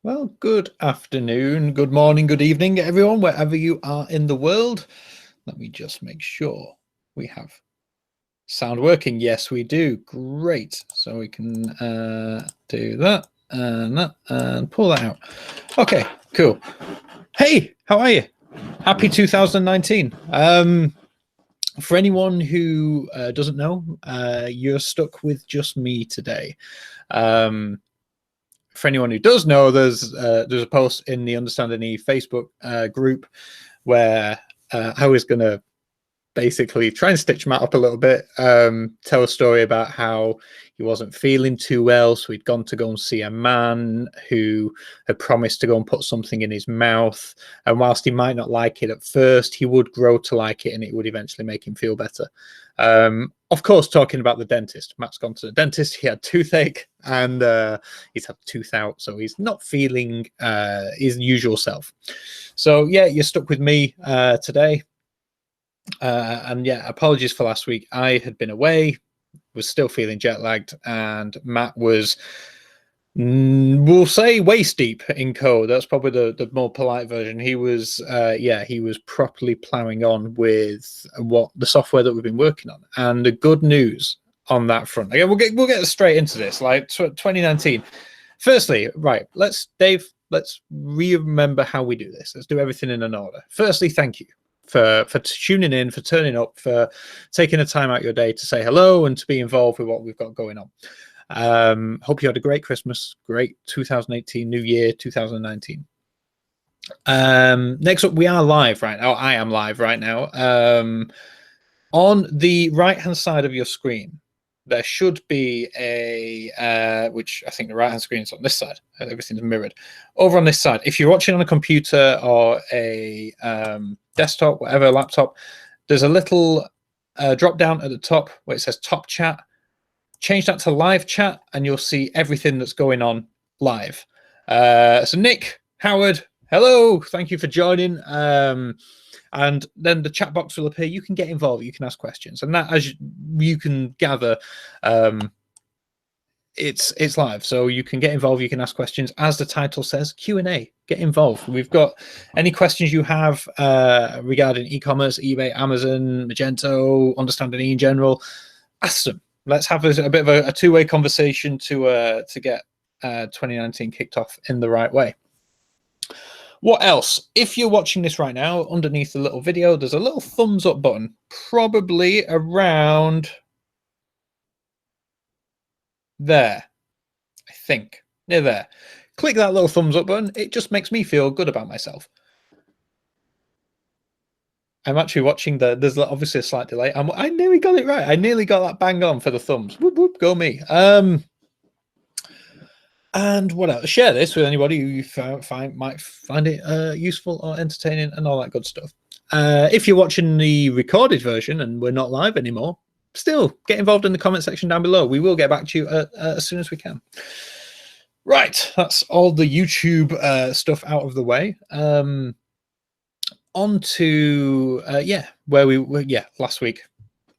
Well, good afternoon, good morning, good evening, everyone, wherever you are in the world. Let me just make sure we have sound working. Yes, we do. Great. So we can do that and pull that out. Okay, cool. Hey, how are you? Happy 2019. For anyone who doesn't know, you're stuck with just me today. For anyone who does know, there's a post in the UnderstandingE Facebook group where I was going to basically try and stitch Matt up a little bit, tell a story about how he wasn't feeling too well, so he'd gone to go and see a man who had promised to go and put something in his mouth, and whilst he might not like it at first, he would grow to like it and it would eventually make him feel better. Of course, talking about the dentist. Matt's gone to the dentist. He had toothache and he's had a tooth out, so he's not feeling his usual self. So yeah, you're stuck with me today. And yeah, apologies for last week. I had been away, was still feeling jet lagged, and Matt was, we'll say, waist deep in code. That's probably the more polite version. He was, he was properly plowing on with what the software that we've been working on. And the good news on that front, again, we'll get straight into this. Like 2019. Firstly, right, let's remember how we do this. Let's do everything in an order. Firstly, thank you for tuning in, for turning up, for taking the time out of your day to say hello and to be involved with what we've got going on. Hope you had a great Christmas, great 2018, New Year 2019. Next up, we are live right now. I am live right now. On the right-hand side of your screen, there should be a, which I think the right-hand screen is on this side. Everything's mirrored. Over on this side, if you're watching on a computer or a desktop, whatever, laptop, there's a little drop down at the top where it says top chat. Change that to live chat and you'll see everything that's going on live. So Nick, Howard, hello, thank you for joining. And then the chat box will appear. You can get involved, you can ask questions, and that, as you can gather, it's live, so you can get involved, you can ask questions. As the title says, Q&A. Get involved. We've got any questions you have regarding e-commerce, eBay, Amazon, Magento, UnderstandingE in general, ask them. Let's have a bit of a two-way conversation to get 2019 kicked off in the right way. What else? If you're watching this right now, underneath the little video, there's a little thumbs up button, probably around there, I think, near there. Click that little thumbs up button. It just makes me feel good about myself. I'm actually watching there's obviously a slight delay. I nearly got it right. I nearly got that bang on for the thumbs. Whoop, whoop, go me. And what else? Share this with anybody who you might find it useful or entertaining and all that good stuff. If you're watching the recorded version and we're not live anymore, still get involved in the comment section down below. We will get back to you as soon as we can. Right, that's all the YouTube stuff out of the way. On to, where we were, last week.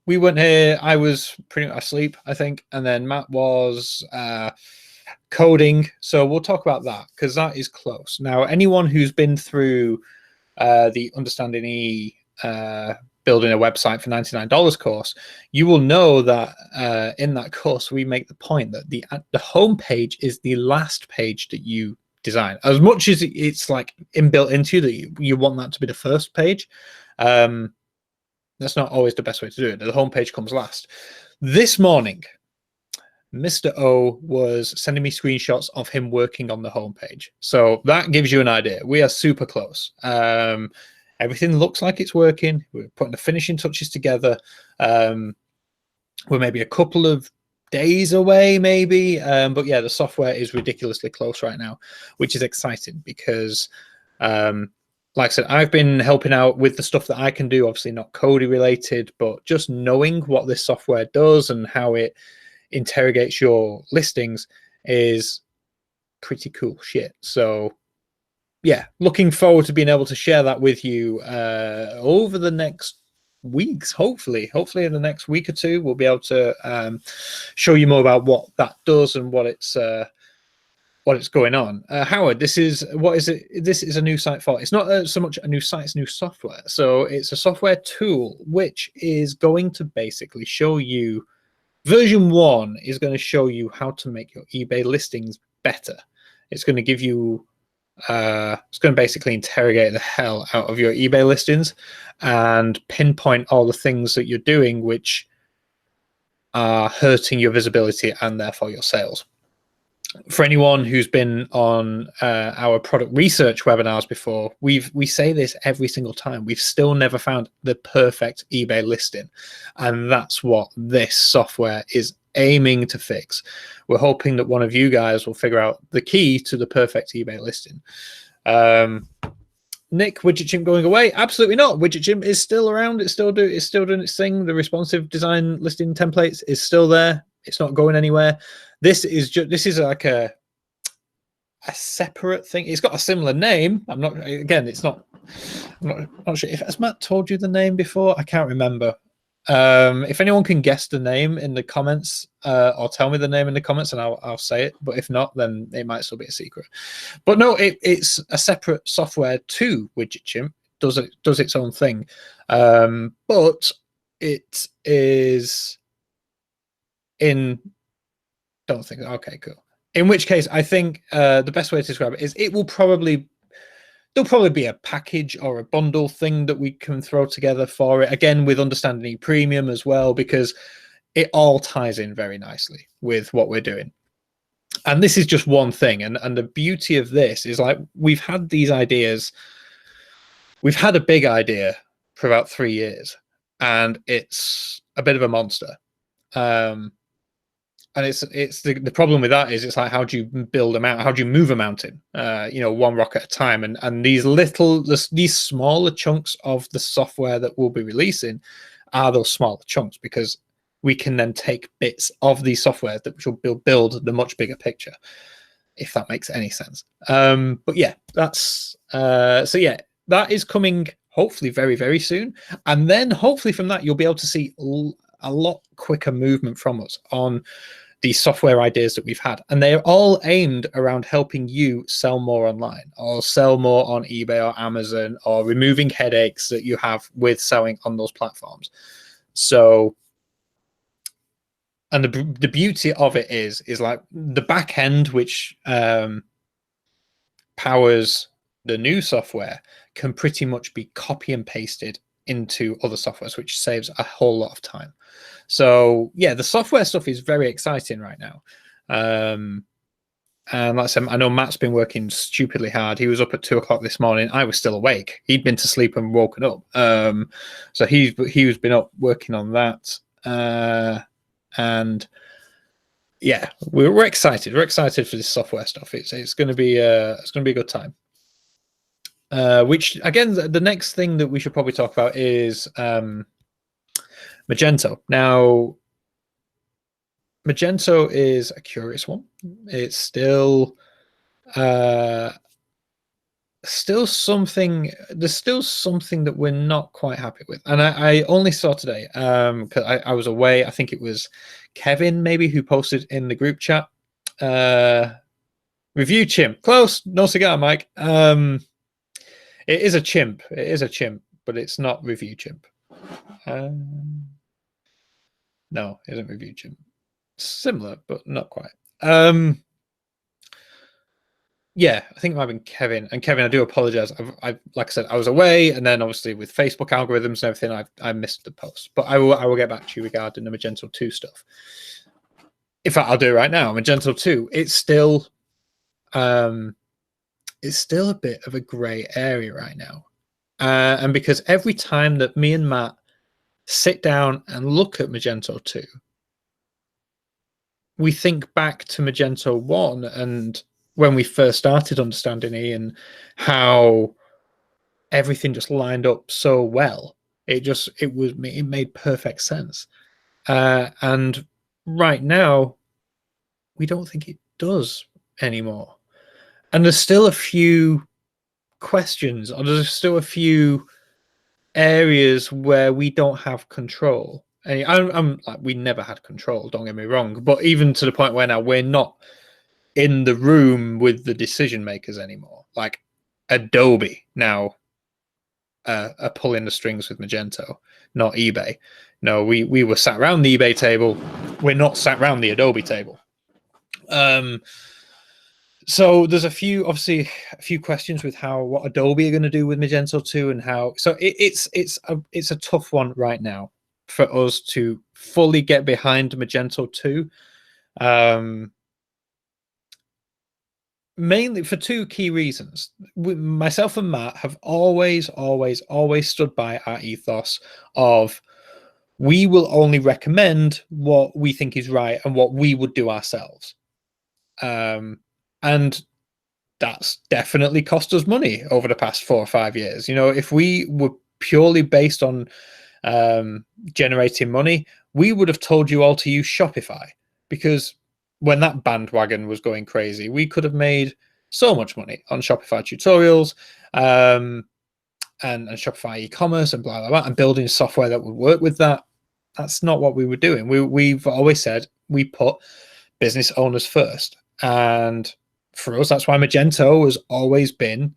We weren't here. I was pretty much asleep, I think, and then Matt was coding, so we'll talk about that because that is close. Now, anyone who's been through the UnderstandingE building a website for $99 course, you will know that in that course we make the point that the home page is the last page that you design. As much as it's like inbuilt into that you want that to be the first page, that's not always the best way to do it. The home page comes last. This morning, Mr. O was sending me screenshots of him working on the homepage. So that gives you an idea. We are super close. Everything looks like it's working. We're putting the finishing touches together. We're maybe a couple of days away, maybe. But yeah, the software is ridiculously close right now, which is exciting because, like I said, I've been helping out with the stuff that I can do, obviously not Cody related, but just knowing what this software does and how it interrogates your listings is pretty cool shit. So yeah, looking forward to being able to share that with you over the next weeks. Hopefully in the next week or two we'll be able to show you more about what that does and what it's what is going on. Howard, this is what is it? This is a new site for. It's not so much a new site; it's new software. So it's a software tool which is going to basically show you. Version 1 is going to show you how to make your eBay listings better. It's going to give you. It's going to basically interrogate the hell out of your eBay listings and pinpoint all the things that you're doing which are hurting your visibility and therefore your sales. For anyone who's been on our product research webinars before, we say this every single time. We've still never found the perfect eBay listing, and that's what this software is aiming to fix. We're hoping that one of you guys will figure out the key to the perfect eBay listing. Nick, Widget Chimp going away? Absolutely not. Widget Chimp is still around. It's still doing its thing. The responsive design listing templates is still there. It's not going anywhere. This is like a separate thing. It's got a similar name. I'm not sure if has Matt told you the name before. I can't remember. If anyone can guess the name in the comments or tell me the name in the comments, and I'll say it. But if not, then it might still be a secret. But no, it's a separate software to Widget Chimp. Does its own thing, but it is in. Don't think. Okay, cool. In which case, I think the best way to describe it is there'll probably be a package or a bundle thing that we can throw together for it. Again, with UnderstandingE Premium as well, because it all ties in very nicely with what we're doing. And this is just one thing. And the beauty of this is, like, we've had these ideas. We've had a big idea for about 3 years, and it's a bit of a monster. And it's the problem with that is it's like, how do you build a mountain? How do you move a mountain? One rock at a time. And these smaller chunks of the software that we'll be releasing are those smaller chunks, because we can then take bits of these software that will build the much bigger picture, if that makes any sense. But yeah, that's so yeah, that is coming hopefully very, very soon. And then hopefully from that, you'll be able to see a lot quicker movement from us on these software ideas that we've had, and they're all aimed around helping you sell more online, or sell more on eBay or Amazon, or removing headaches that you have with selling on those platforms. So, and the beauty of it is like the back end, which powers the new software, can pretty much be copy and pasted into other softwares, which saves a whole lot of time. So yeah, the software stuff is very exciting right now. And like I said, I know Matt's been working stupidly hard. He was up at 2 o'clock this morning. I was still awake. He'd been to sleep and woken up. So he's been up working on that. And yeah, we're excited. We're excited for this software stuff. It's going to be a good time. Which again, the next thing that we should probably talk about is Magento. Now, Magento is a curious one. It's still something. There's still something that we're not quite happy with, and I only saw today because I was away. I think it was Kevin maybe who posted in the group chat. Review chimp. Close. No cigar, Mike. It is a chimp. It is a chimp, but it's not review chimp. No, it isn't review chimp. Similar, but not quite. Yeah, I think it might have been Kevin. And Kevin, I do apologize. I like I said, I was away, and then obviously with Facebook algorithms and everything, I missed the post. But I will get back to you regarding the Magento 2 stuff. In fact, I'll do it right now. Magento 2, it's still a bit of a grey area right now. And because every time that me and Matt sit down and look at Magento 2, we think back to Magento 1 and when we first started UnderstandingE and how everything just lined up so well. It made perfect sense. And right now, we don't think it does anymore. And there's still a few questions, or there's still a few areas where we don't have control. And I'm like, we never had control, don't get me wrong, but even to the point where now we're not in the room with the decision makers anymore. Like Adobe now are pulling the strings with Magento, not eBay. No, we were sat around the eBay table. We're not sat around the Adobe table. So there's a few questions with what Adobe are going to do with Magento 2 and how. So it's a tough one right now for us to fully get behind Magento 2. Mainly for two key reasons. Myself and Matt have always stood by our ethos of we will only recommend what we think is right and what we would do ourselves. And that's definitely cost us money over the past 4 or 5 years. You know, if we were purely based on generating money, we would have told you all to use Shopify, because when that bandwagon was going crazy, we could have made so much money on Shopify tutorials and Shopify e-commerce and blah, blah, blah, and building software that would work with that. That's not what we were doing. We've always said we put business owners first. And for us, that's why Magento has always been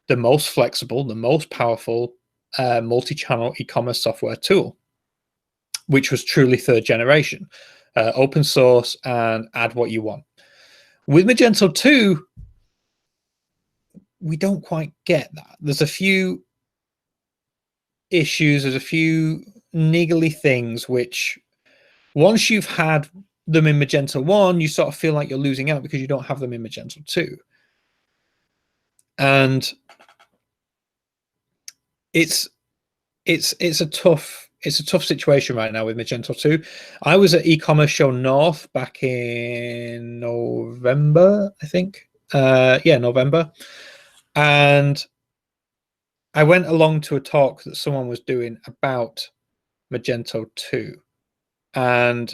the most flexible, the most powerful multi-channel e-commerce software tool, which was truly third generation. Open source and add what you want. With Magento 2, we don't quite get that. There's a few issues, there's a few niggly things which, once you've had them in Magento 1, you sort of feel like you're losing out because you don't have them in Magento 2. And it's a tough situation right now with Magento 2. I was at eCommerce Show North back in November, I think. November. And I went along to a talk that someone was doing about Magento 2. And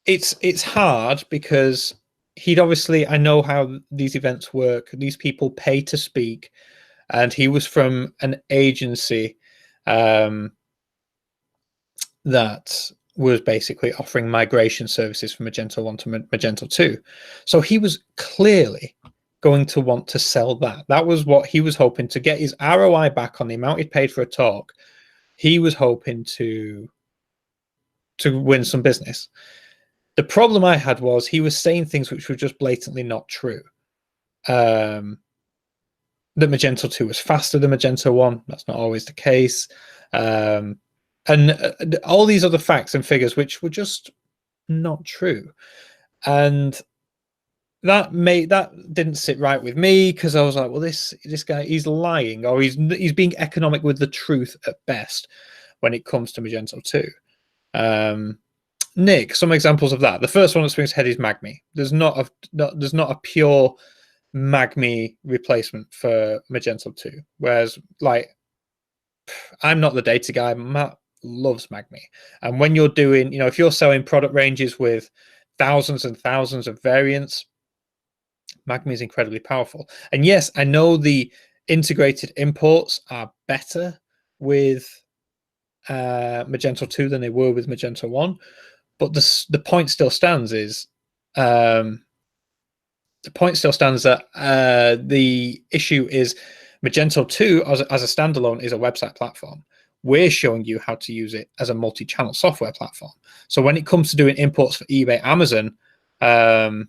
it's hard because I know how these events work. These people pay to speak. And he was from an agency that was basically offering migration services from Magento 1 to Magento 2. So he was clearly going to want to sell that. That was what he was hoping to get his ROI back on the amount he paid for a talk. He was hoping to win some business. The problem I had was he was saying things which were just blatantly not true. That Magento 2 was faster than Magento 1. That's not always the case. And all these other facts and figures which were just not true. And that didn't sit right with me, because I was like, well, this guy, he's lying, or he's being economic with the truth at best when it comes to Magento 2. Nick, some examples of that. The first one that springs to head is MagMe. There's not a pure MagMe replacement for Magento 2, whereas, like, I'm not the data guy. Matt loves MagMe, and when you're doing, if you're selling product ranges with thousands and thousands of variants, MagMe is incredibly powerful. And yes, I know the integrated imports are better with Magento 2 than they were with Magento 1, but the point still stands is that the issue is Magento 2 as a standalone is a website platform. We're showing you how to use it as a multi-channel software platform. So when it comes to doing imports for eBay, Amazon, MagMe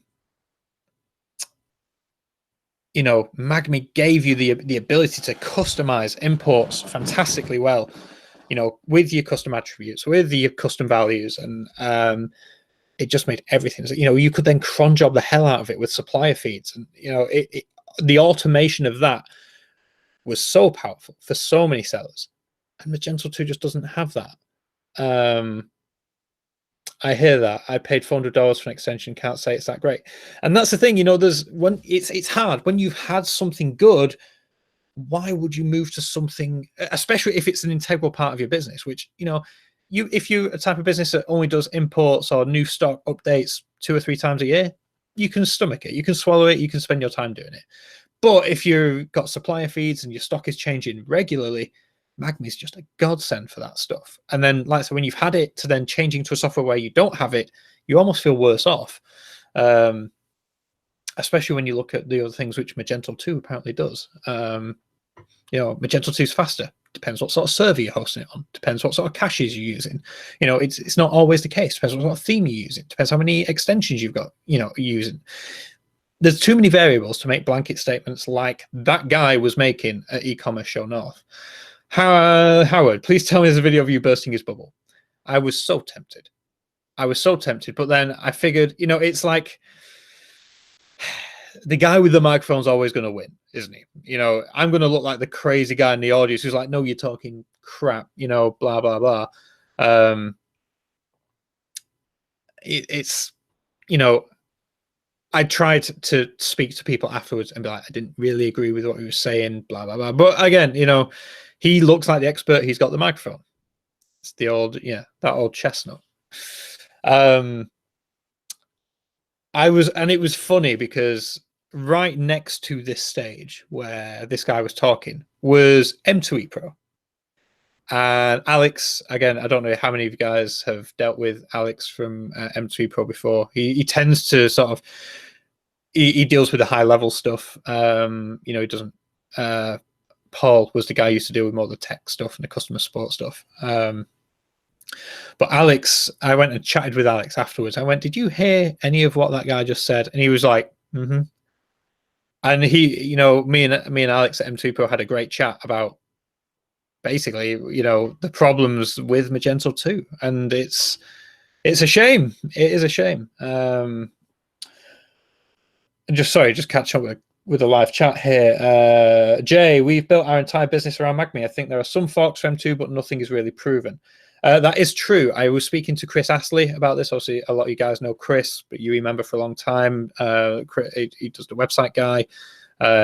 gave you the ability to customize imports fantastically well, with your custom attributes, with your custom values, and it just made everything. You could then cron job the hell out of it with supplier feeds, and the automation of that was so powerful for so many sellers. And Magento 2 just doesn't have that. I hear that. I paid $400 for an extension. Can't say it's that great. And that's the thing. It's hard when you've had something good. Why would you move to something, especially if it's an integral part of your business? Which if you're a type of business that only does imports or new stock updates 2 or 3 times a year, you can stomach it. You can swallow it. You can spend your time doing it. But if you've got supplier feeds and your stock is changing regularly, MagMe is just a godsend for that stuff. And then, like, so when you've had it to then changing to a software where you don't have it, you almost feel worse off. Especially when you look at the other things which Magento 2 apparently does. Magento 2 is faster. Depends what sort of server you're hosting it on. Depends what sort of caches you're using. It's not always the case. Depends what sort of theme you're using. Depends how many extensions you've got, using. There's too many variables to make blanket statements like that guy was making at eCommerce Show North. Howard, please tell me there's a video of you bursting his bubble. I was so tempted. But then I figured, it's like the guy with the microphone's always going to win, isn't he? I'm going to look like the crazy guy in the audience who's like, no, you're talking crap, blah, blah, blah. I tried to speak to people afterwards and be like, I didn't really agree with what he was saying, blah, blah, blah. But again, he looks like the expert. He's got the microphone. It's the old, that old chestnut. And it was funny because right next to this stage where this guy was talking was M2E Pro. And Alex, again, I don't know how many of you guys have dealt with Alex from M2E Pro before. He tends to sort of, he deals with the high level stuff. He doesn't, Paul was the guy who used to deal with more of the tech stuff and the customer support stuff. But Alex, I went and chatted with Alex afterwards. I went, did you hear any of what that guy just said? And he was like, mm-hmm. And he, me and Alex at M2 Pro had a great chat about basically, the problems with Magento 2. And it's a shame. It is a shame. Just catch up with a live chat here. Jay, we've built our entire business around Magme. I think there are some forks for M2, but nothing is really proven. That is true. I was speaking to Chris Astley about this. Obviously, a lot of you guys know Chris, but you remember for a long time. He does the website guy.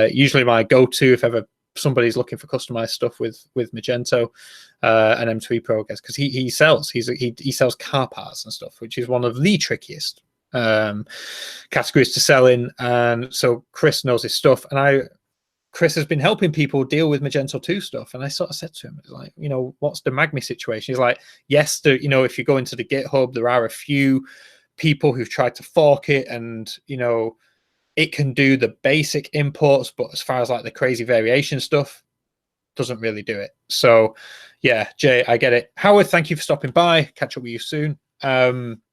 Usually my go-to if ever somebody's looking for customized stuff with Magento and M2 Pro, because he sells. He sells car parts and stuff, which is one of the trickiest categories to sell in. And so Chris knows his stuff, and Chris has been helping people deal with Magento 2 stuff. And I sort of said to him, like, what's the Magme situation? He's like, yes, if you go into the GitHub, there are a few people who've tried to fork it, and, it can do the basic imports, but as far as like the crazy variation stuff, doesn't really do it. So yeah, Jay, I get it. Howard, thank you for stopping by. Catch up with you soon. Nick,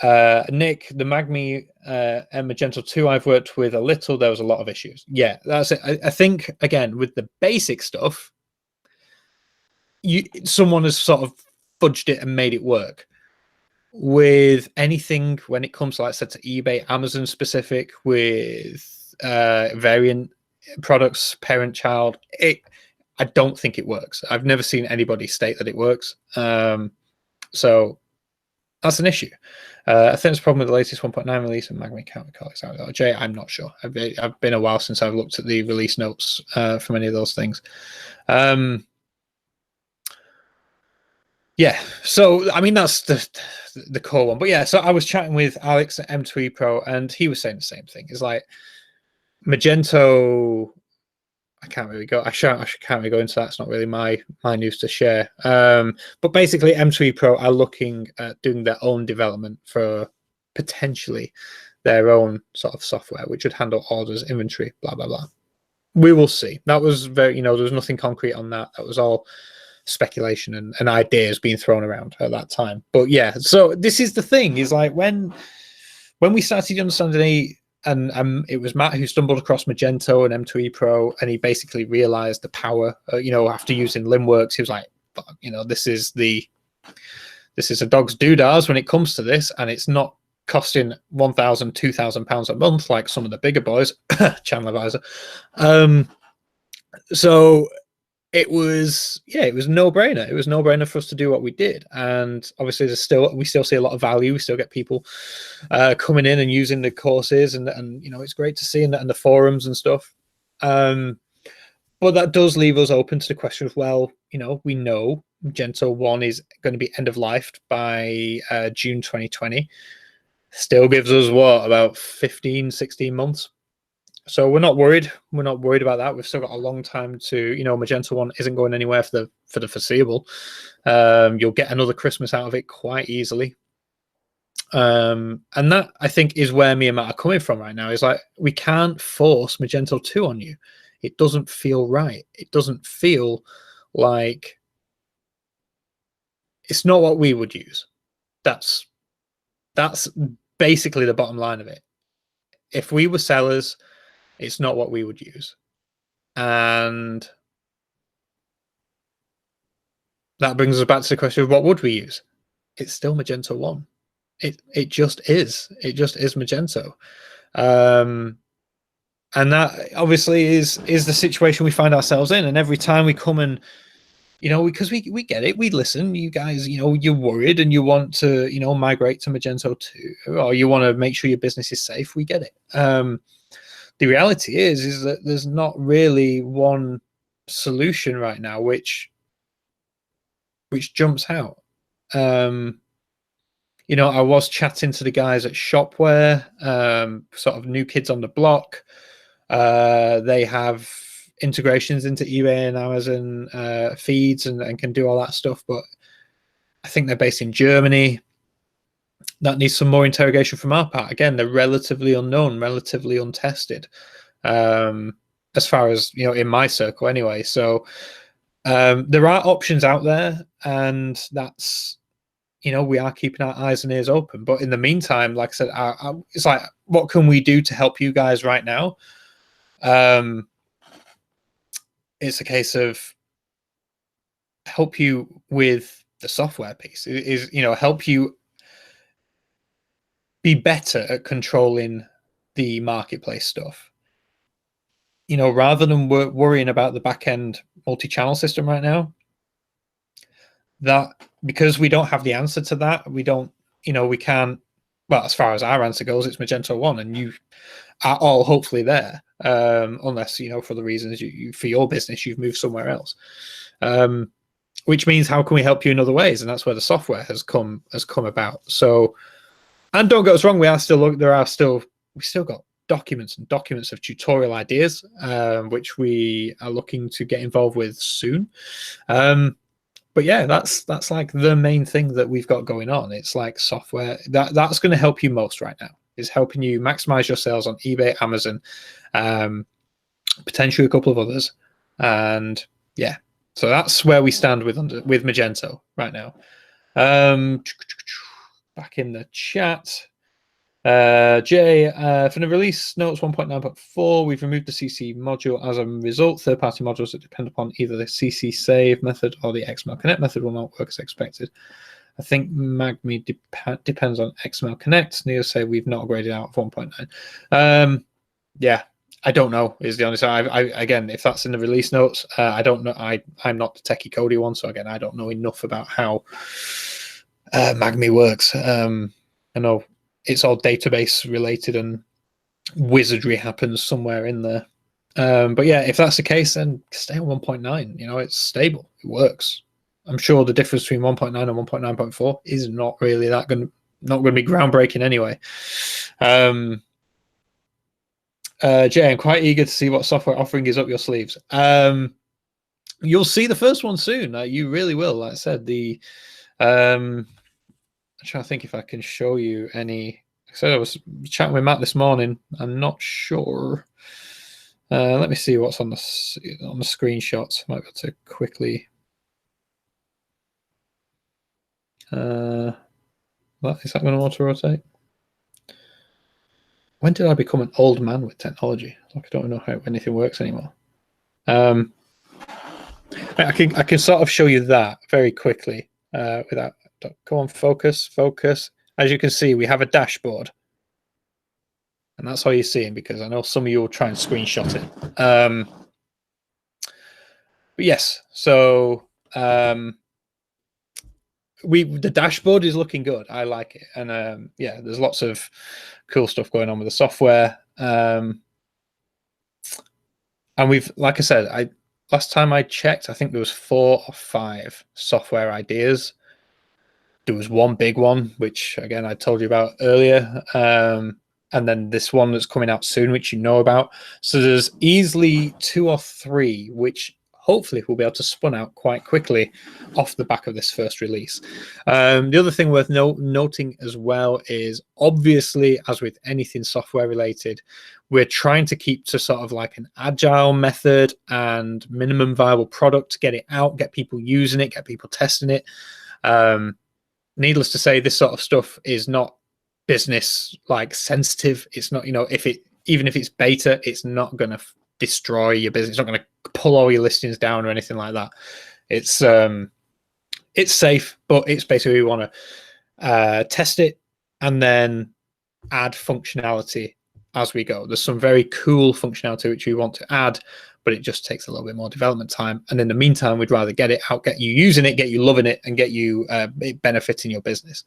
the Magme and Magento 2 I've worked with a little, there was a lot of issues. Yeah, that's it. I think, again, with the basic stuff, someone has sort of fudged it and made it work. With anything, when it comes, like I said, to eBay, Amazon specific, with variant products, parent-child, I don't think it works. I've never seen anybody state that it works. So that's an issue. I think it's a problem with the latest 1.9 release of Magme. Can't recall exactly. Jay, I'm not sure. I've been a while since I've looked at the release notes from any of those things. Yeah, so I mean that's the core one. But yeah, so I was chatting with Alex at M2E Pro, and he was saying the same thing. It's like Magento. I can't really go. I can't really go into that. It's not really my news to share. But basically, M2E Pro are looking at doing their own development for potentially their own sort of software, which would handle orders, inventory, blah blah blah. We will see. That was very, there was nothing concrete on that. That was all speculation and ideas being thrown around at that time. But yeah, so this is the thing, is like when we started UnderstandingE, and it was Matt who stumbled across Magento and M2E Pro, and he basically realized the power, after using Limworks, he was like, this is a dog's doodahs when it comes to this, and it's not costing £1,000, £2,000 a month like some of the bigger boys. Channel advisor. So it was no-brainer. It was no-brainer for us to do what we did. And obviously we still see a lot of value. We still get people coming in and using the courses, and it's great to see, and the forums and stuff. But that does leave us open to the question of, well, we know Magento 1 is going to be end of life by June 2020. Still gives us about 15, 16 months. So we're not worried. We're not worried about that. We've still got a long time to, Magento 1 isn't going anywhere for the foreseeable. You'll get another Christmas out of it quite easily. And that, I think, is where me and Matt are coming from right now. Is like, we can't force Magento 2 on you. It doesn't feel right. It doesn't feel like, it's not what we would use. That's basically the bottom line of it. If we were sellers, it's not what we would use. And that brings us back to the question of what would we use? It's still Magento 1. It just is. It just is Magento. And that obviously is the situation we find ourselves in. And every time we come and, because we get it, we listen. You guys, you're worried and you want to, migrate to Magento 2, or you want to make sure your business is safe. We get it. The reality is that there's not really one solution right now which jumps out. I was chatting to the guys at Shopware, sort of new kids on the block. They have integrations into eBay and Amazon feeds and can do all that stuff, but I think they're based in Germany. That needs some more interrogation from our part. Again, they're relatively unknown, relatively untested, as far as, in my circle anyway. So there are options out there, and that's, we are keeping our eyes and ears open. But in the meantime, like I said, it's like, what can we do to help you guys right now? It's a case of help you with the software piece. It is, help you be better at controlling the marketplace stuff. Rather than worrying about the back end multi-channel system right now, that, because we don't have the answer to that, we don't, we can't, well, as far as our answer goes, it's Magento 1, and you are all hopefully there, unless, for the reasons you for your business, you've moved somewhere else. Which means, how can we help you in other ways? And that's where the software has come about. So, and don't get us wrong, we still got documents and documents of tutorial ideas, which we are looking to get involved with soon. But yeah, that's like the main thing that we've got going on. It's like software that's going to help you most right now, is helping you maximize your sales on eBay, Amazon, potentially a couple of others. And yeah, so that's where we stand with Magento right now. Back in the chat, Jay, for the release notes 1.9.4, we've removed the CC module. As a result, third-party modules that depend upon either the CC save method or the XML Connect method will not work as expected. I think Magme depends on XML Connect. Neo say we've not upgraded out of 1.9. Yeah, I don't know, is the honest. Again, if that's in the release notes, I don't know. I'm not the techie codey one, so again, I don't know enough about how Magme works. I know it's all database related and wizardry happens somewhere in there. But yeah, if that's the case, then stay on 1.9. It's stable. It works. I'm sure the difference between 1.9 and 1.9.4 is not really not going to be groundbreaking anyway. Jay, I'm quite eager to see what software offering is up your sleeves. You'll see the first one soon. You really will. Like I said, I'm trying to think if I can show you any. I said I was chatting with Matt this morning. I'm not sure. Let me see what's on the screenshots. I might be able to quickly. Is that going to auto rotate? When did I become an old man with technology? Like, I don't know how anything works anymore. I can sort of show you that very quickly without. Go on, focus. As you can see, we have a dashboard, and that's all you're seeing, because I know some of you will try and screenshot it. But yes, so the dashboard is looking good. I like it, and yeah, there's lots of cool stuff going on with the software. And we've, like I said, last time I checked, I think there was 4 or 5 software ideas. There was one big one, which again I told you about earlier, and then this one that's coming out soon, which you know about. So there's easily 2 or 3 which hopefully we'll be able to spun out quite quickly off the back of this first release. The other thing worth noting as well is, obviously, as with anything software related, we're trying to keep to sort of like an agile method and minimum viable product to get it out, get people using it, get people testing it. Needless to say, this sort of stuff is not business like sensitive. It's not, even if it's beta, it's not going to destroy your business. It's not going to pull all your listings down or anything like that. It's safe, but it's basically, we want to test it and then add functionality as we go. There's some very cool functionality which we want to add, but it just takes a little bit more development time. And in the meantime, we'd rather get it out, get you using it, get you loving it, and get you benefiting your business.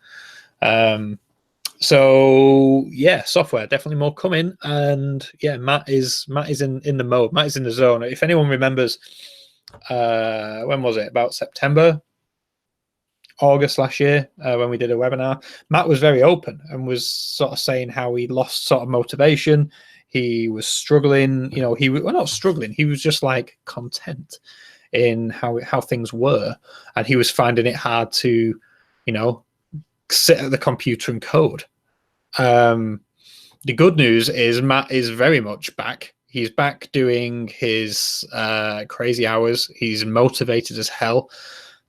So yeah, software, definitely more coming. And yeah, Matt is in the mode. Matt is in the zone. If anyone remembers, when was it? About September, August last year, when we did a webinar, Matt was very open and was sort of saying how he lost sort of motivation. He was struggling, he was not struggling. He was just like content in how things were. And he was finding it hard to, sit at the computer and code. The good news is Matt is very much back. He's back doing his crazy hours. He's motivated as hell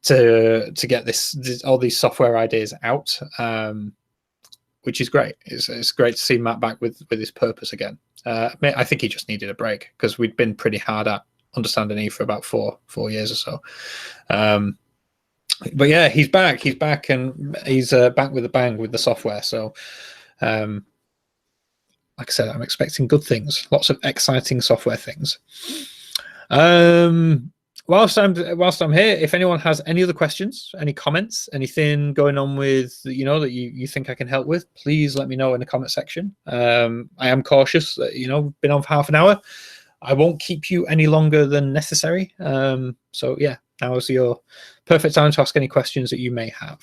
to get all these software ideas out, which is great. It's great to see Matt back with his purpose again. I think he just needed a break because we'd been pretty hard at UnderstandingE for about four years or so. But yeah, he's back, and he's back with a bang with the software. So like I said, I'm expecting good things, lots of exciting software things. Whilst I'm here, if anyone has any other questions, any comments, anything going on with that you think I can help with, please let me know in the comment section. I am cautious that been on for half an hour. I won't keep you any longer than necessary. So yeah, now is your perfect time to ask any questions that you may have.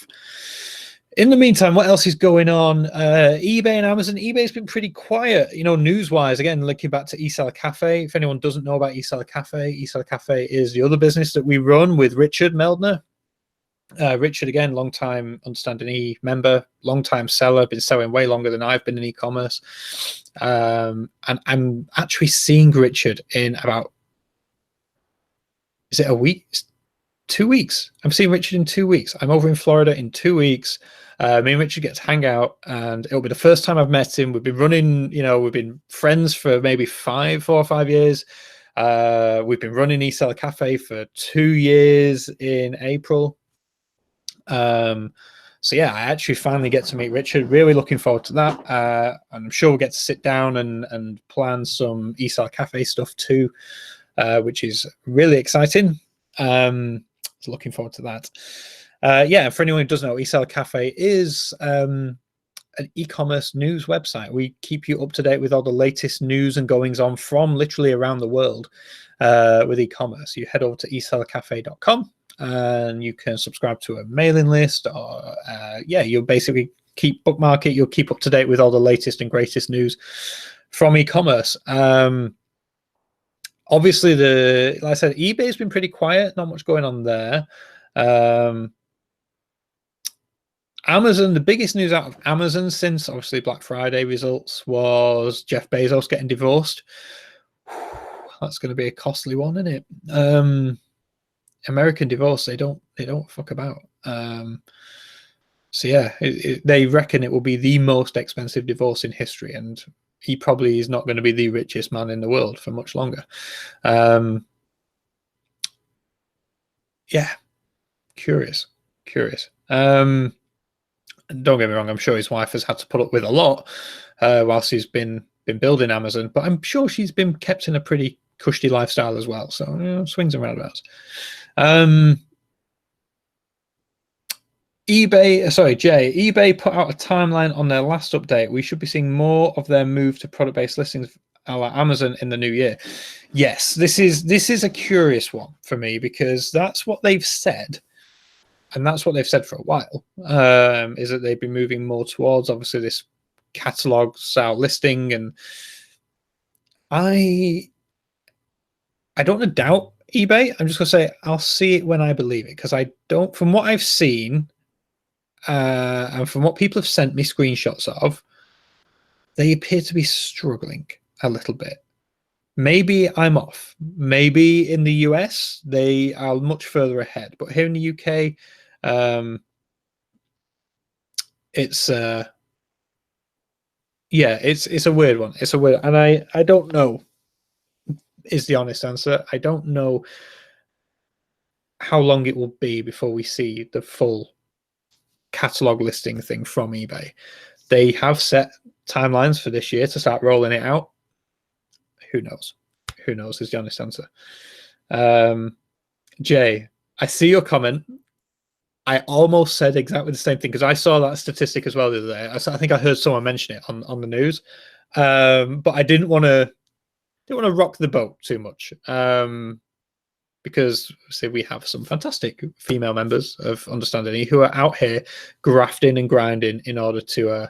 In the meantime, what else is going on? eBay and Amazon. eBay's been pretty quiet, news-wise. Again, looking back to eSeller Cafe. If anyone doesn't know about eSeller Cafe is the other business that we run with Richard Meldner. Richard, again, long-time UnderstandingE member, long-time seller, been selling way longer than I've been in e-commerce. And I'm actually seeing Richard in about, is it a week? 2 weeks. I'm seeing Richard in 2 weeks. I'm over in Florida in 2 weeks. Me and Richard get to hang out, and it'll be the first time I've met him. We've been running, we've been friends for maybe 4 or 5 years. We've been running eSeller Cafe for 2 years in April. So yeah, I actually finally get to meet Richard. Really looking forward to that. And I'm sure we'll get to sit down and plan some eSeller Cafe stuff too, which is really exciting. So looking forward to that. Yeah, for anyone who doesn't know, eSeller Cafe is an e-commerce news website. We keep you up to date with all the latest news and goings on from literally around the world with e-commerce. You head over to esellercafe.com and you can subscribe to a mailing list, or yeah, you'll basically bookmark it. You'll keep up to date with all the latest and greatest news from e-commerce. Obviously, like I said, eBay's been pretty quiet. Not much going on there. Amazon, the biggest news out of Amazon since obviously Black Friday results was Jeff Bezos getting divorced. That's going to be a costly one, isn't it? American divorce, they don't fuck about. So yeah, they reckon it will be the most expensive divorce in history, and he probably is not going to be the richest man in the world for much longer. Yeah, curious. Don't get me wrong, I'm sure his wife has had to put up with a lot whilst he's been building Amazon, but I'm sure she's been kept in a pretty cushy lifestyle as well. So swings and roundabouts. eBay put out a timeline on their last update. We should be seeing more of their move to product-based listings a la Amazon in the new year. Yes, this is a curious one for me, because that's what they've said. And that's what they've said for a while, is that they've been moving more towards, obviously, this catalog style listing. And I don't doubt eBay, I'm just going to say I'll see it when I believe it, because I don't, from what I've seen and from what people have sent me screenshots of, they appear to be struggling a little bit. Maybe I'm off. Maybe in the US, they are much further ahead. But here in the UK, it's it's a weird one. It's a weird, and I don't know is the honest answer. I don't know how long it will be before we see the full catalog listing thing from eBay. They have set timelines for this year to start rolling it out. Who knows? Who knows is the honest answer. Jay, I see your comment. I almost said exactly the same thing because I saw that statistic as well the other day. I think I heard someone mention it on the news, but I didn't want to rock the boat too much because say we have some fantastic female members of UnderstandingE who are out here grafting and grinding in order to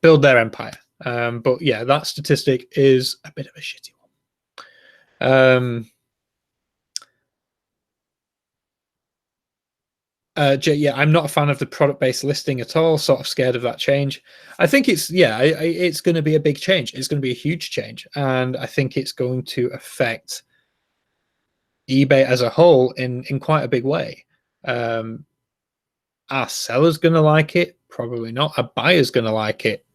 build their empire. But yeah, that statistic is a bit of a shitty one. Yeah, I'm not a fan of the product-based listing at all. Sort of scared of that change. I think it's it's going to be a big change. It's going to be a huge change, and I think it's going to affect eBay as a whole in quite a big way. Are sellers going to like it? Probably not. Are buyers going to like it?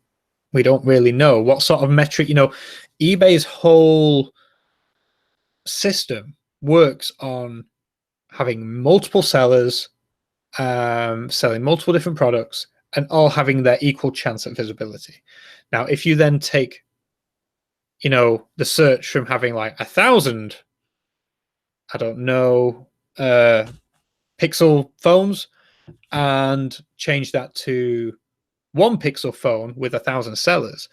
We don't really know. What sort of metric? eBay's whole system works on having multiple sellers selling multiple different products and all having their equal chance at visibility. Now, if you then take, the search from having like 1,000, I don't know, Pixel phones and change that to one Pixel phone with 1,000 sellers,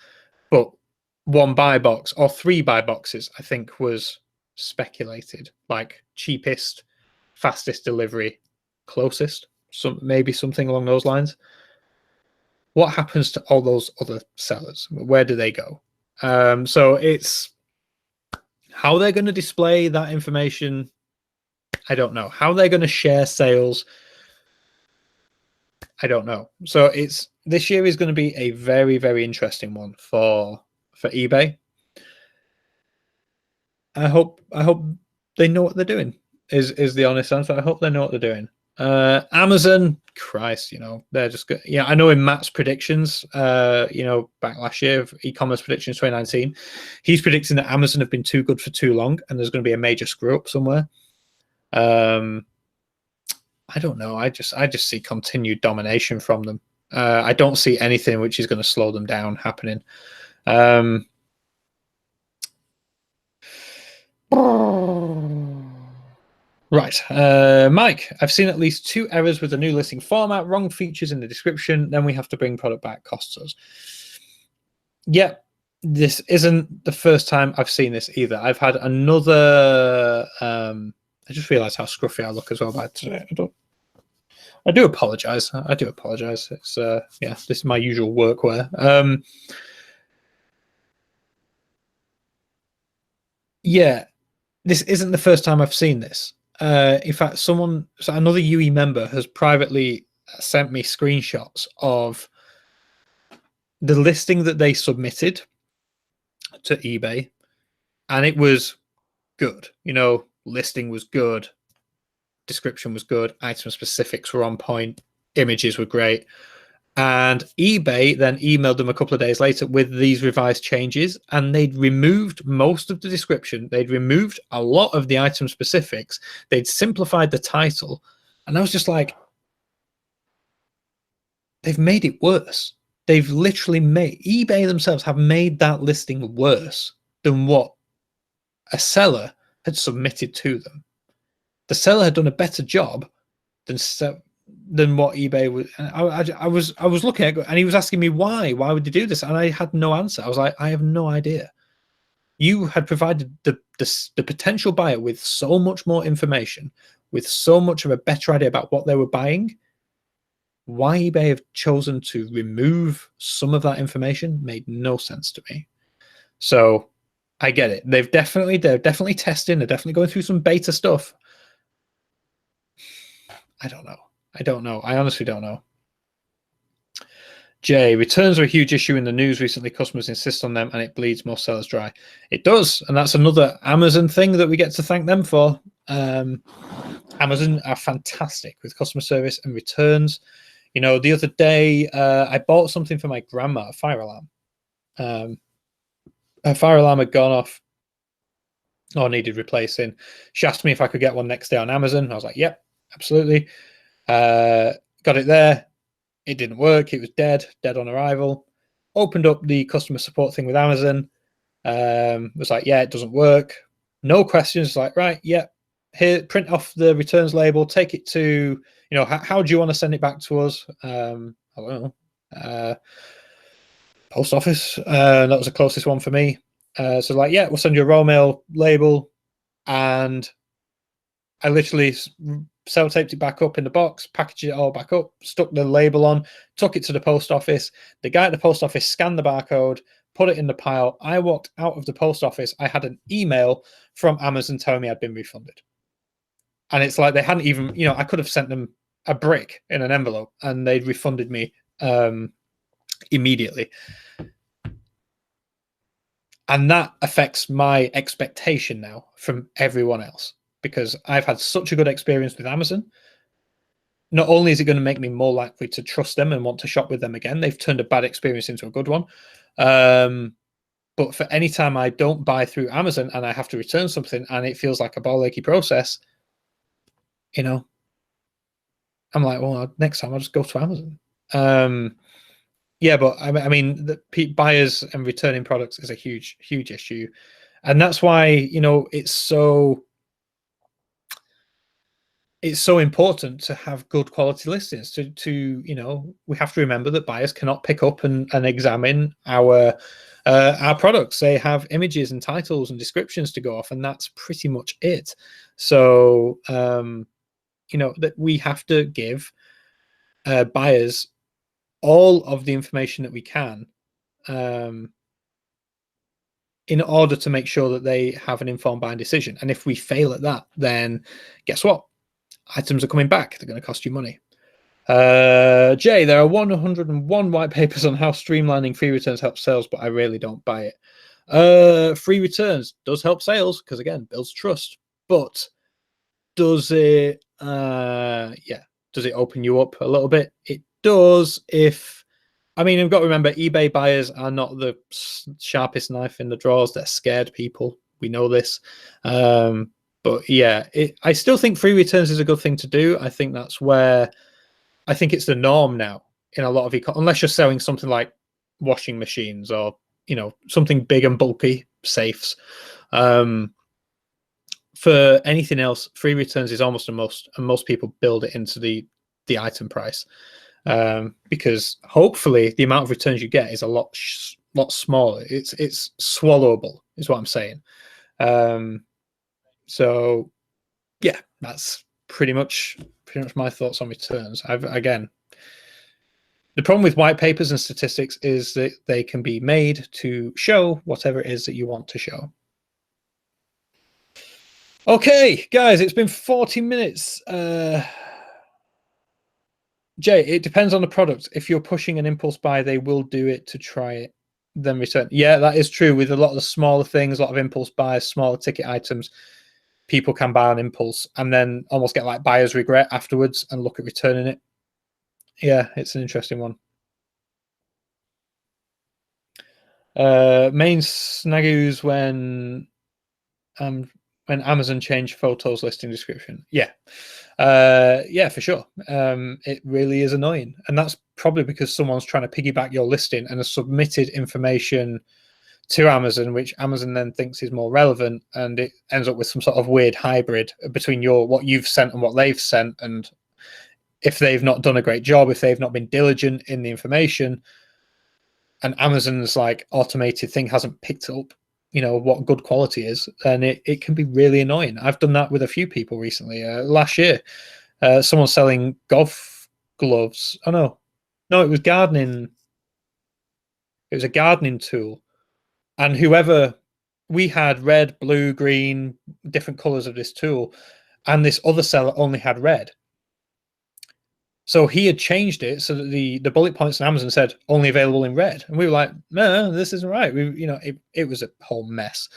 but one buy box or 3 buy boxes, I think was speculated, like cheapest, fastest delivery, closest, maybe something along those lines. What happens to all those other sellers? Where do they go? So it's how they're going to display that information. I don't know how they're going to share sales. I don't know. So this year is going to be a very, very interesting one for eBay. I hope they know what they're doing. Is the honest answer. I hope they know what they're doing. Amazon, Christ, they're just good. Yeah, I know in Matt's predictions, back last year of eCommerce predictions 2019, he's predicting that Amazon have been too good for too long and there's going to be a major screw up somewhere. I don't know. I just see continued domination from them. I don't see anything which is going to slow them down happening. Right, Mike, I've seen at least 2 errors with the new listing format, wrong features in the description, then we have to bring product back, costs us. Yeah, this isn't the first time I've seen this either. I've had another, I just realized how scruffy I look as well by today. I do apologize. It's, this is my usual workwear. Yeah, this isn't the first time I've seen this. In fact, another UE member has privately sent me screenshots of the listing that they submitted to eBay, and it was good. Listing was good, description was good, item specifics were on point, images were great. And eBay then emailed them a couple of days later with these revised changes, and they'd removed most of the description. They'd removed a lot of the item specifics. They'd simplified the title. And I was just like, they've made it worse. They've literally eBay themselves have made that listing worse than what a seller had submitted to them. The seller had done a better job than what eBay was. I was looking at it, and he was asking me why would they do this, and I had no answer. I was like, I have no idea. You had provided the potential buyer with so much more information, with so much of a better idea about what they were buying. Why eBay have chosen to remove some of that information made no sense to me. So I get it. They're definitely testing. They're definitely going through some beta stuff. I don't know. I honestly don't know. Jay, returns are a huge issue in the news recently. Customers insist on them and it bleeds more sellers dry. It does. And that's another Amazon thing that we get to thank them for. Amazon are fantastic with customer service and returns. You know, the other day, I bought something for my grandma, a fire alarm. Her fire alarm had gone off or needed replacing. She asked me if I could get one next day on Amazon. I was like, yep, absolutely. Got it there. It didn't work. It was dead on arrival. Opened up the customer support thing with Amazon. Was like, yeah, it doesn't work. No questions. Like, right, yeah, here, print off the returns label, take it to, you know, how do you want to send it back to us? I don't know. Post office. That was the closest one for me. So like, yeah, we'll send you a raw mail label. And I literally sellotaped it back up in the box, packaged it all back up, stuck the label on, took it to the post office. The guy at the post office scanned the barcode, put it in the pile. I walked out of the post office. I had an email from Amazon telling me I'd been refunded. And it's like they hadn't even, you know, I could have sent them a brick in an envelope and they'd refunded me immediately. And that affects my expectation now from everyone else, because I've had such a good experience with Amazon. Not only is it going to make me more likely to trust them and want to shop with them again, they've turned a bad experience into a good one. But for any time I don't buy through Amazon and I have to return something and it feels like a ball achy process, you know, I'm like, well, next time I'll just go to Amazon. Yeah, but I mean, the buyers and returning products is a huge issue. And that's why, you know, it's so important to have good quality listings. To you know, we have to remember that buyers cannot pick up and examine our products. They have images and titles and descriptions to go off, and that's pretty much it. So you know, that we have to give buyers all of the information that we can in order to make sure that they have an informed buying decision. And if we fail at that, then guess what? Items are coming back. They're going to cost you money. Jay, there are 101 white papers on how streamlining free returns helps sales, but I really don't buy it. Free returns does help sales because, again, builds trust. But does it, does it open you up a little bit? It does if, I mean, you've got to remember, eBay buyers are not the sharpest knife in the drawers. They're scared people. We know this. But yeah, I still think free returns is a good thing to do. I think that's where, I think it's the norm now in a lot of unless you're selling something like washing machines or, you know, something big and bulky, safes. For anything else, free returns is almost a must, and most people build it into the item price, because hopefully the amount of returns you get is a lot smaller. It's swallowable, is what I'm saying. So yeah, that's pretty much my thoughts on returns. Again, the problem with white papers and statistics is that they can be made to show whatever it is that you want to show. Okay, guys, it's been 40 minutes. Jay, it depends on the product. If you're pushing an impulse buy, they will do it to try it, then return. Yeah, that is true. With a lot of the smaller things, a lot of impulse buys, smaller ticket items, people can buy on impulse and then almost get like buyer's regret afterwards and look at returning it. Yeah, it's an interesting one. Main snags when Amazon changed photos listing description. Yeah, yeah, for sure. It really is annoying, and that's probably because someone's trying to piggyback your listing and has submitted information to Amazon, which Amazon then thinks is more relevant, and it ends up with some sort of weird hybrid between what you've sent and what they've sent. And if they've not done a great job, if they've not been diligent in the information, and Amazon's like automated thing hasn't picked up, you know, what good quality is, then it can be really annoying. I've done that with a few people recently. Last year, someone selling golf gloves. Oh no, it was gardening. It was a gardening tool, and whoever we had red, blue, green, different colors of this tool, and this other seller only had red. So he had changed it so that the bullet points on Amazon said only available in red, and we were like, no, this isn't right. It was a whole mess.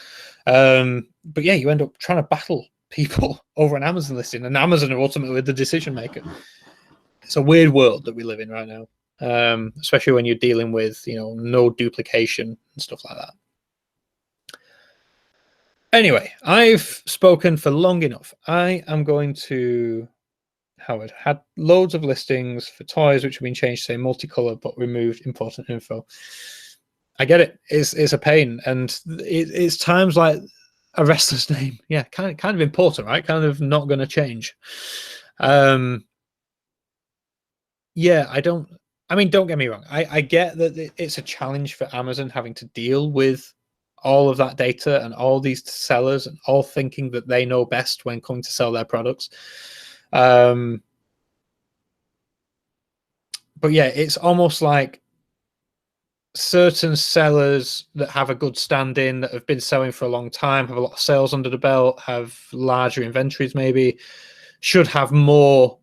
But yeah, you end up trying to battle people over an Amazon listing, and Amazon are ultimately the decision maker. It's a weird world that we live in right now, especially when you're dealing with no duplication and stuff like that. Anyway, I've spoken for long enough. I am going to. Howard had loads of listings for toys which have been changed to say multicolor but removed important info. I get it. It's a pain, and it's times like a wrestler's name. Yeah, kind of important, right? Kind of not going to change. Yeah, don't get me wrong. I get that it's a challenge for Amazon having to deal with all of that data and all these sellers and all thinking that they know best when coming to sell their products. But yeah, it's almost like certain sellers that have a good stand-in, that have been selling for a long time, have a lot of sales under the belt, have larger inventories maybe, should have more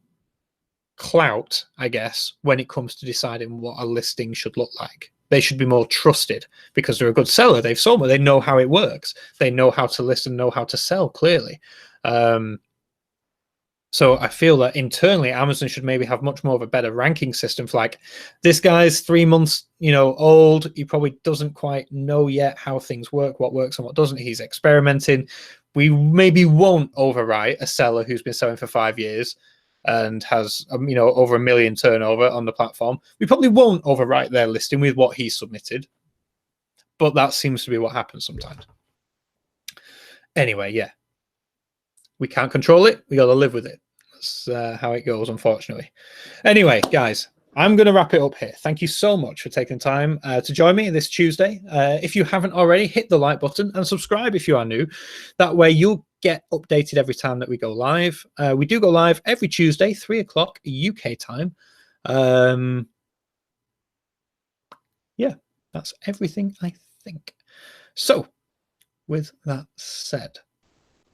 clout, I guess, when it comes to deciding what a listing should look like. They should be more trusted because they're a good seller. They've sold more. They know how it works. They know how to list and know how to sell clearly. So I feel that internally, Amazon should maybe have much more of a better ranking system for like, this guy's 3 months, old. He probably doesn't quite know yet how things work, what works and what doesn't. He's experimenting. We maybe won't overwrite a seller who's been selling for 5 years and has, over $1 million turnover on the platform. We probably won't overwrite their listing with what he submitted, but that seems to be what happens sometimes. Anyway, yeah. We can't control it. We got to live with it. That's how it goes, unfortunately. Anyway, guys, I'm going to wrap it up here. Thank you so much for taking time to join me this Tuesday. If you haven't already, hit the like button and subscribe if you are new. That way you'll get updated every time that we go live. We do go live every Tuesday, 3 o'clock UK time. Yeah, that's everything, I think. So, with that said,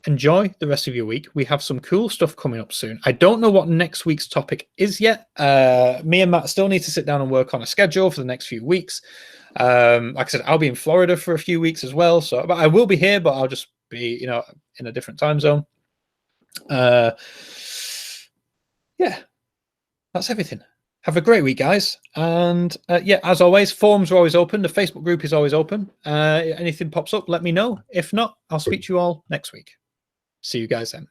enjoy the rest of your week. We have some cool stuff coming up soon. I don't know what next week's topic is yet. Me and Matt still need to sit down and work on a schedule for the next few weeks. Like I said, I'll be in Florida for a few weeks as well. So, but I will be here, but I'll just be, in a different time zone. Yeah, that's everything. Have a great week, guys. And yeah, as always, forums are always open. The Facebook group is always open. Anything pops up, let me know. If not, I'll speak to you all next week. See you guys then.